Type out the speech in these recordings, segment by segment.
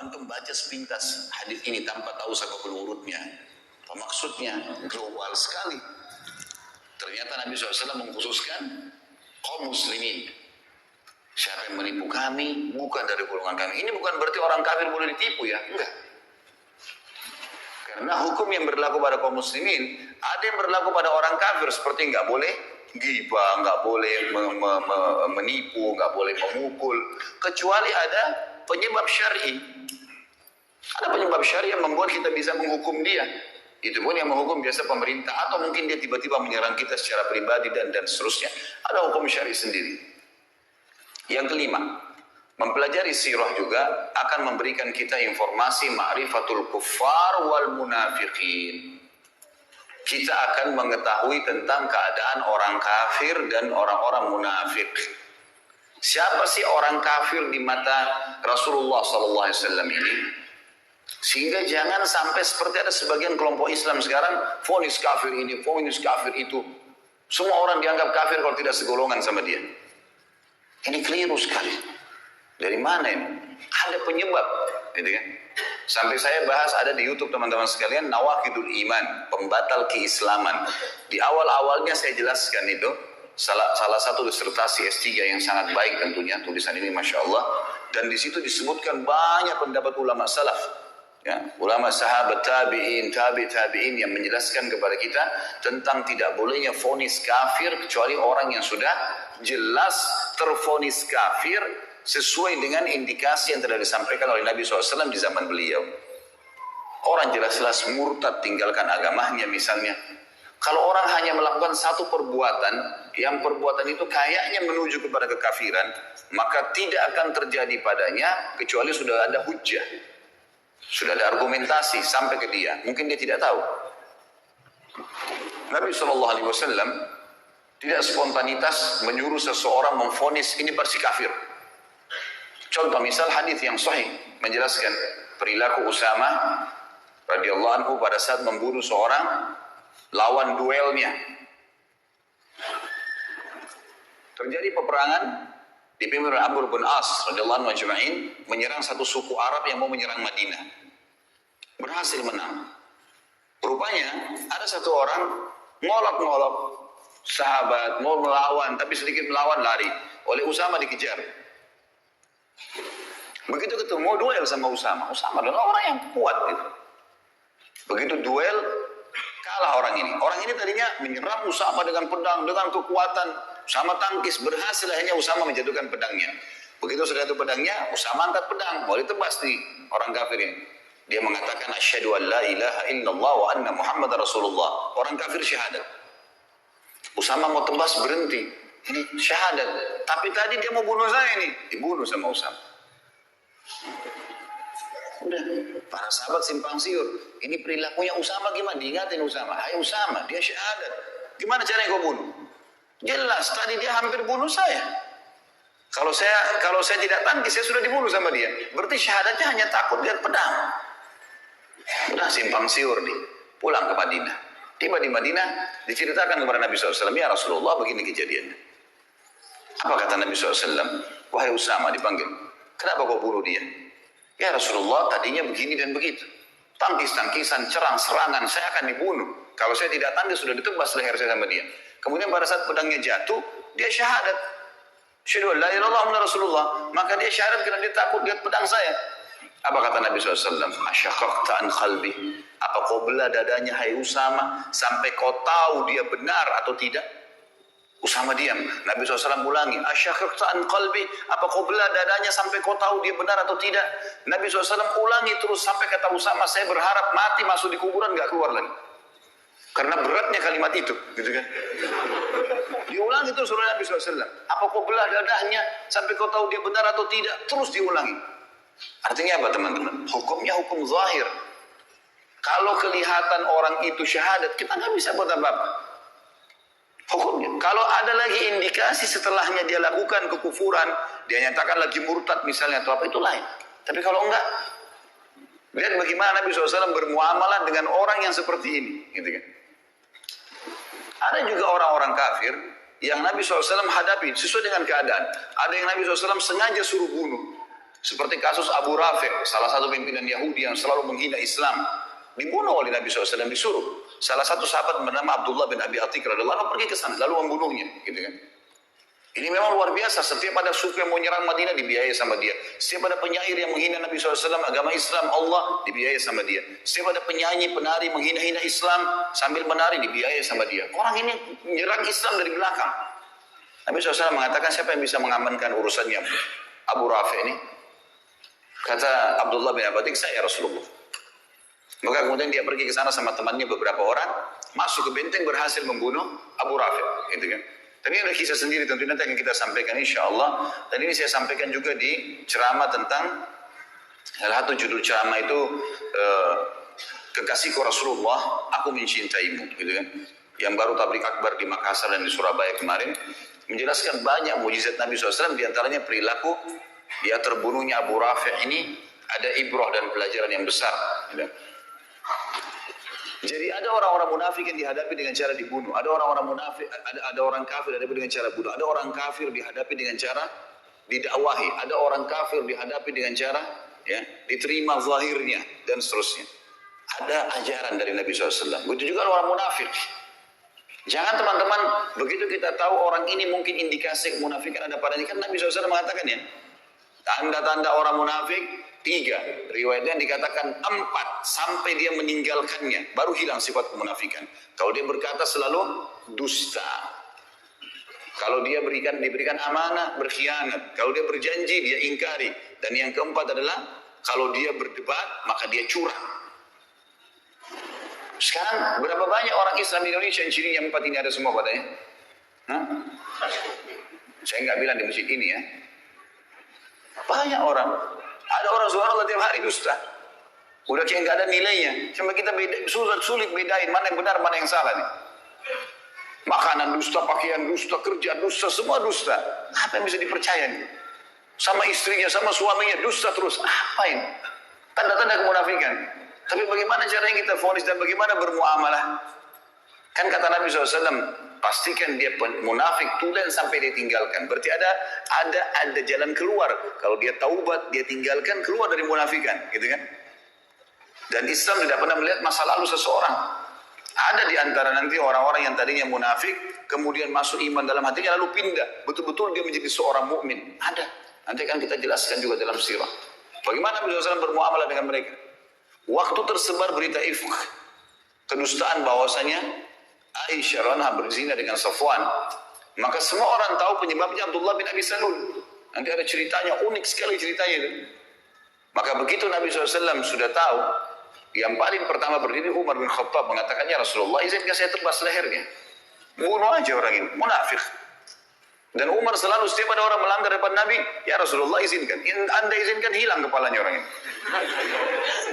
antum baca sepintas hadis ini tanpa tahu sababul wurudnya, apa maksudnya, global sekali. Ternyata Nabi SAW mengkhususkan kaum muslimin. Siapa yang menipu kami, bukan dari golongan kami. Ini bukan berarti orang kafir boleh ditipu ya, enggak. Karena hukum yang berlaku pada kaum muslimin, ada yang berlaku pada orang kafir, seperti nggak boleh ghibah, nggak boleh menipu, nggak boleh memukul, kecuali ada penyebab syar'i. Ada penyebab syar'i yang membuat kita bisa menghukum dia. Itu pun yang menghukum biasa pemerintah, atau mungkin dia tiba-tiba menyerang kita secara pribadi dan seterusnya. Ada hukum syar'i sendiri. Yang kelima, mempelajari sirah juga akan memberikan kita informasi ma'rifatul kuffar wal munafiqin. Kita akan mengetahui tentang keadaan orang kafir dan orang-orang munafik. Siapa sih orang kafir di mata Rasulullah SAW ini? Sehingga jangan sampai seperti ada sebagian kelompok Islam sekarang, vonis kafir ini, vonis kafir itu. Semua orang dianggap kafir kalau tidak segolongan sama dia. Ini keliru sekali. Dari mana ini? Ada penyebab, gitu kan? Sampai saya bahas ada di YouTube teman-teman sekalian, Nawaqidul Iman, pembatal keislaman. Di awal-awalnya saya jelaskan itu, salah satu disertasi S3 yang sangat baik tentunya, tulisan ini Masya Allah. Dan di situ disebutkan banyak pendapat ulama salaf. Ya, ulama sahabat tabi'in yang menjelaskan kepada kita tentang tidak bolehnya vonis kafir kecuali orang yang sudah jelas tervonis kafir sesuai dengan indikasi yang telah disampaikan oleh Nabi SAW di zaman beliau. Orang jelas-jelas murtad tinggalkan agamanya misalnya. Kalau orang hanya melakukan satu perbuatan, yang perbuatan itu kayaknya menuju kepada kekafiran, maka tidak akan terjadi padanya kecuali sudah ada hujjah. Sudah ada argumentasi sampai ke dia. Mungkin dia tidak tahu. Nabi SAW tidak spontanitas menyuruh seseorang memvonis ini pasti kafir. Contoh misal hadis yang sahih menjelaskan perilaku Usama radhiyallahu anhu pada saat membunuh seorang lawan duelnya. Terjadi peperangan dipimpin oleh Amr bin As radhiyallahu anhu ajma'in menyerang satu suku Arab yang mau menyerang Madinah. Berhasil menang. Rupanya ada satu orang ngolok-ngolok sahabat mau melawan, tapi sedikit melawan lari. Oleh Usama dikejar. Begitu ketemu duel sama Usama. Usama adalah orang yang kuat gitu. Begitu duel kalah orang ini. Orang ini tadinya menyerang Usama dengan pedang, dengan kekuatan. Usama tangkis, berhasil akhirnya Usama menjatuhkan pedangnya. Begitu sudah itu pedangnya, Usama angkat pedang, mau ditebas nih orang kafir ini. Dia mengatakan asyhadu an la ilaha illallah wa anna Muhammad Rasulullah. Orang kafir syahadat. Usama mau tebas berhenti. Ini syahadat. Tapi tadi dia mau bunuh saya nih, dibunuh sama Usama. Udah, para sahabat simpang siur. Ini perilakunya Usama gimana? Diingatin Usama. Hai Usama, dia syahadat. Gimana caranya kau bunuh? Jelas tadi dia hampir bunuh saya. Kalau saya tidak tangkis, saya sudah dibunuh sama dia. Berarti syahadatnya hanya takut lihat pedang. Udah simpang siur nih. Pulang ke Madinah. Tiba di Madinah, diceritakan kepada Nabi SAW, ya Rasulullah begini kejadiannya. Apa kata Nabi SAW? Wahai Usama, dipanggil. Kenapa kau bunuh dia? Ya Rasulullah, tadinya begini dan begitu. Tangkis-tangkisan, serang-serangan, saya akan dibunuh. Kalau saya tidak tangkis, sudah ditebas leher saya sama dia. Kemudian pada saat pedangnya jatuh, dia syahadat. Asyhadu an la ilaha illallah Rasulullah. Maka dia syahadat karena dia takut lihat pedang saya. Apa kata Nabi SAW? Asyaqaqta an qalbi. Apa kau belah dadanya hai Usama sampai kau tahu dia benar atau tidak? Usama diam. Nabi SAW ulangi. Asyaqaqta an qalbi. Apa kau belah dadanya sampai kau tahu dia benar atau tidak? Nabi SAW ulangi terus sampai kata Usama, saya berharap mati masuk di kuburan gak keluar lagi. Karena beratnya kalimat itu, gitu kan? Diulangi terus oleh Nabi SAW. Apa kau belah dadanya sampai kau tahu dia benar atau tidak? Terus diulangi. Artinya apa teman-teman? Hukumnya hukum zahir. Kalau kelihatan orang itu syahadat, kita nggak bisa buat apa-apa. Hukumnya. Kalau ada lagi indikasi setelahnya dia lakukan kekufuran, dia nyatakan lagi murtad misalnya atau apa, itu lain. Tapi kalau enggak, lihat bagaimana Nabi SAW bermuamalah dengan orang yang seperti ini, gitu kan? Ada juga orang-orang kafir yang Nabi SAW hadapi sesuai dengan keadaan. Ada yang Nabi SAW sengaja suruh bunuh. Seperti kasus Abu Rafi', salah satu pimpinan Yahudi yang selalu menghina Islam, dibunuh oleh Nabi SAW, disuruh. Salah satu sahabat bernama Abdullah bin Abi Atik radhiyallahu anhu pergi ke sana, lalu membunuhnya, gitu kan. Ini memang luar biasa. Setiap ada suku yang mau nyerang Madinah dibiayai sama dia. Setiap ada penyair yang menghina Nabi SAW, agama Islam, Allah, dibiayai sama dia. Setiap ada penyanyi, penari menghina-hina Islam sambil menari, dibiayai sama dia. Orang ini menyerang Islam dari belakang. Nabi SAW mengatakan, siapa yang bisa mengamankan urusannya Abu Rafi' ini? Kata Abdullah bin Abi Atik, saya Rasulullah. Maka kemudian dia pergi ke sana sama temannya beberapa orang, masuk ke benteng, berhasil membunuh Abu Rafi', gitu kan. Tapi ada kisah sendiri, tentu nanti akan kita sampaikan insya Allah. Dan ini saya sampaikan juga di ceramah tentang, salah satu judul ceramah itu, kekasihku Rasulullah, aku mencintaimu, gitu kan. Yang baru tablik akbar di Makassar dan di Surabaya kemarin, menjelaskan banyak mujizat Nabi SAW, diantaranya perilaku dia terbunuhnya Abu Rafi' ini ada ibrah dan pelajaran yang besar. Gitu. Jadi ada orang-orang munafik yang dihadapi dengan cara dibunuh, ada orang-orang munafik, ada orang kafir dihadapi dengan cara bunuh, ada orang kafir dihadapi dengan cara didakwahi, ada orang kafir dihadapi dengan cara ya diterima zahirnya dan seterusnya. Ada ajaran dari Nabi SAW. Begitu juga orang munafik. Jangan teman-teman, begitu kita tahu orang ini mungkin indikasi kemunafikan ada padanya, kan Nabi SAW mengatakan ya, tanda-tanda orang munafik 3, riwayatnya dikatakan 4 sampai dia meninggalkannya baru hilang sifat kemunafikan. Kalau dia berkata selalu dusta, kalau dia diberikan amanah berkhianat, kalau dia berjanji dia ingkari, dan yang keempat adalah kalau dia berdebat maka dia curang. Sekarang berapa banyak orang Islam di Indonesia yang ciri yang 4 ini ada semua padanya? Saya nggak bilang di masjid ini ya. Banyak orang. Ada orang subhanallah tiap hari dusta. Udah kayak nggak ada nilainya. Cuma kita sulit bedain mana yang benar, mana yang salah nih. Makanan dusta, pakaian dusta, kerja dusta, semua dusta. Apa yang bisa dipercaya nih? Sama istrinya, sama suaminya dusta terus. Apa ini? Tanda-tanda kemunafikan. Tapi bagaimana caranya kita vonis dan bagaimana bermuamalah? Kan kata Nabi SAW, pastikan dia munafik tulen sampai dia tinggalkan. Berarti ada jalan keluar. Kalau dia taubat, dia tinggalkan, keluar dari munafikan, gitu kan? Dan Islam tidak pernah melihat masa lalu seseorang. Ada di antara nanti orang-orang yang tadinya munafik, kemudian masuk iman dalam hatinya lalu pindah. Betul-betul dia menjadi seorang mukmin. Ada. Nanti akan kita jelaskan juga dalam sirah. Bagaimana Nabi SAW bermuamalah dengan mereka? Waktu tersebar berita ifk, kedustaan bahwasanya Aisyah radhiyallahu berzina dengan Safwan, maka semua orang tahu penyebabnya Abdullah bin Abi Salul. Nanti ada ceritanya, unik sekali ceritanya itu. Maka begitu Nabi SAW sudah tahu, yang paling pertama berdiri Umar bin Khattab mengatakannya, Rasulullah izinkan saya tebas lehernya, bunuh aja orang ini, munafik. Dan Umar selalu setiap ada orang melanggar depan Nabi, ya Rasulullah izinkan, Anda izinkan hilang kepalanya orang ini.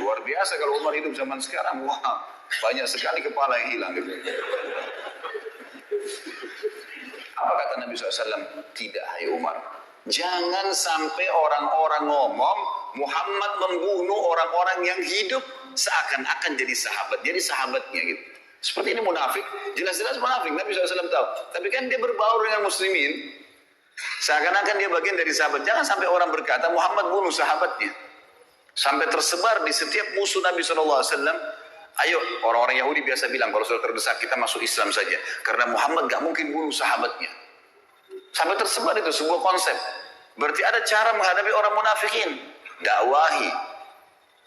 Luar biasa kalau Umar hidup zaman sekarang, wah banyak sekali kepala yang hilang gitu. Apa kata Nabi SAW? Tidak, hai Umar, jangan sampai orang-orang ngomong Muhammad membunuh orang-orang yang hidup seakan-akan jadi sahabatnya gitu. Seperti ini munafik, jelas-jelas munafik. Nabi SAW tahu. Tapi kan dia berbaur dengan muslimin, seakan-akan dia bagian dari sahabat. Jangan sampai orang berkata Muhammad bunuh sahabatnya. Sampai tersebar di setiap musuh Nabi SAW. Ayo, orang-orang Yahudi biasa bilang kalau sudah terdesak kita masuk Islam saja. Karena Muhammad gak mungkin bunuh sahabatnya. Sampai tersebar itu sebuah konsep. Berarti ada cara menghadapi orang munafikin. Dakwahi,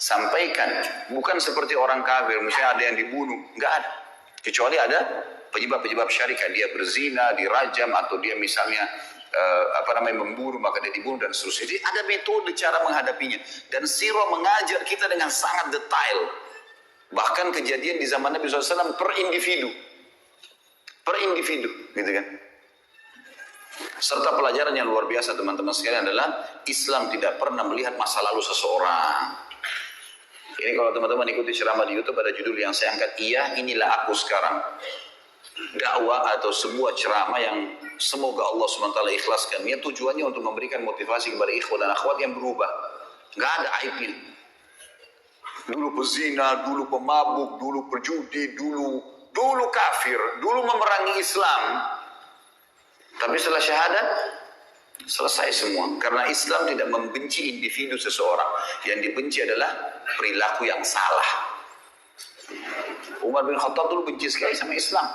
sampaikan. Bukan seperti orang kafir, misalnya ada yang dibunuh. Gak ada. Kecuali ada penyebab-penyebab syarikat, dia berzina, dirajam, atau dia misalnya membunuh, maka dia dibunuh dan seterusnya. Jadi ada metode cara menghadapinya. Dan sirah mengajar kita dengan sangat detail. Bahkan kejadian di zaman Nabi SAW per individu, gitu kan. Serta pelajaran yang luar biasa teman-teman sekalian adalah Islam tidak pernah melihat masa lalu seseorang. Ini kalau teman-teman ikuti ceramah di YouTube ada judul yang saya angkat, iya inilah aku sekarang. Dakwah atau sebuah ceramah yang semoga Allah SWT ikhlaskan. Ya tujuannya untuk memberikan motivasi kepada ikhwan dan akhwat yang berubah. Gak ada aibnya. Dulu pezina, dulu pemabuk, dulu perjudi, dulu kafir, dulu memerangi Islam. Tapi setelah syahadat, Selesai semua. Karena Islam tidak membenci individu seseorang. Yang dibenci adalah perilaku yang salah. Umar bin Khattab dulu benci sekali sama Islam.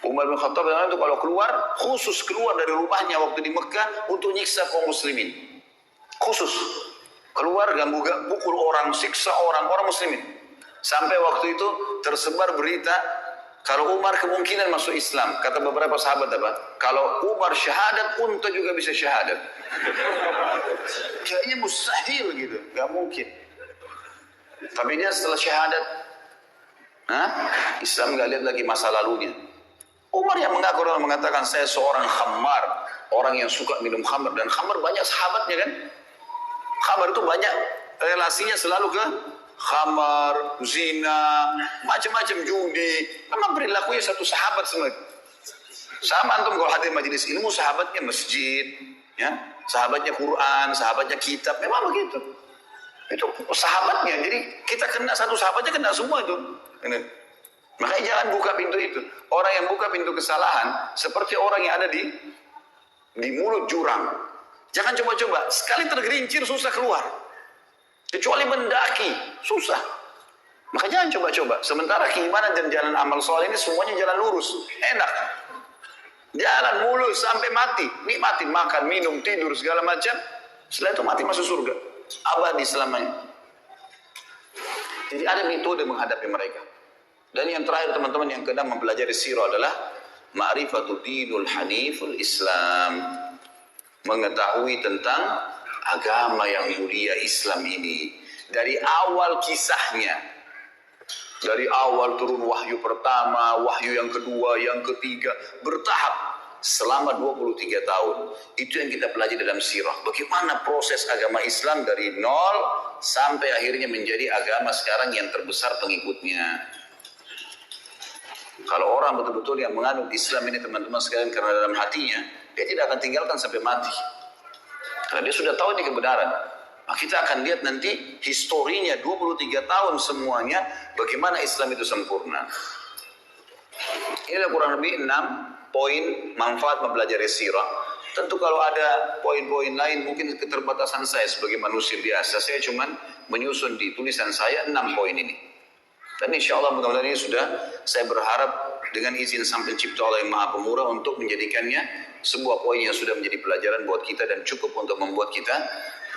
Umar bin Khattab itu kalau keluar, khusus keluar dari rumahnya waktu di Mekah untuk nyiksa kaum muslimin. Khusus. Keluar ganggu, pukul orang, siksa orang muslimin. Sampai waktu itu tersebar berita, kalau Umar kemungkinan masuk Islam. Kata beberapa sahabat apa? Kalau Umar syahadat, unta juga bisa syahadat. Kayaknya mustahil gitu, gak mungkin. Tapi dia setelah syahadat, Islam gak lihat lagi masa lalunya. Umar yang mengaku orang mengatakan saya seorang khamar, orang yang suka minum khamar, dan khamar banyak sahabatnya kan. Khamar itu banyak relasinya selalu ke khamar, zina, macam-macam judi. Memang perilakunya satu sahabat semua. Sama antum kalau hadir majelis ilmu, sahabatnya masjid, ya, sahabatnya Quran, sahabatnya kitab, memang begitu. Itu sahabatnya. Jadi kita kena satu sahabatnya, kena semua itu. Makanya jangan buka pintu itu. Orang yang buka pintu kesalahan seperti orang yang ada di mulut jurang. Jangan coba-coba. Sekali tergerincir susah keluar. Kecuali mendaki, susah. Maka jangan coba-coba. Sementara keimanan dan jalan amal soleh ini semuanya jalan lurus, enak. Jalan mulus sampai mati, nikmatin makan, minum, tidur segala macam. Setelah itu mati masuk surga, abadi selamanya. Jadi ada metode menghadapi mereka. Dan yang terakhir teman-teman yang sedang mempelajari sirah adalah ma'rifatul dinul haniful Islam. Mengetahui tentang agama yang mulia Islam ini. Dari awal kisahnya. Dari awal turun wahyu pertama, wahyu yang kedua, yang ketiga. Bertahap selama 23 tahun. Itu yang kita pelajari dalam sirah. Bagaimana proses agama Islam dari nol sampai akhirnya menjadi agama sekarang yang terbesar pengikutnya. Kalau orang betul-betul yang menganut Islam ini teman-teman sekalian karena dalam hatinya, dia tidak akan tinggalkan sampai mati. Karena dia sudah tahu ini kebenaran. Nah, kita akan lihat nanti historinya 23 tahun semuanya bagaimana Islam itu sempurna. Inilah kurang lebih 6 poin manfaat mempelajari sirah. Tentu kalau ada poin-poin lain mungkin keterbatasan saya sebagai manusia biasa. Saya cuma menyusun di tulisan saya 6 poin ini. Dan insya Allah mudah-mudahan ini sudah saya berharap dengan izin Sang Pencipta Allah yang Maha Pemurah untuk menjadikannya sebuah poin yang sudah menjadi pelajaran buat kita dan cukup untuk membuat kita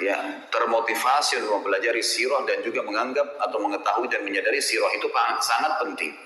ya termotivasi untuk mempelajari sirah dan juga menganggap atau mengetahui dan menyadari sirah itu sangat penting.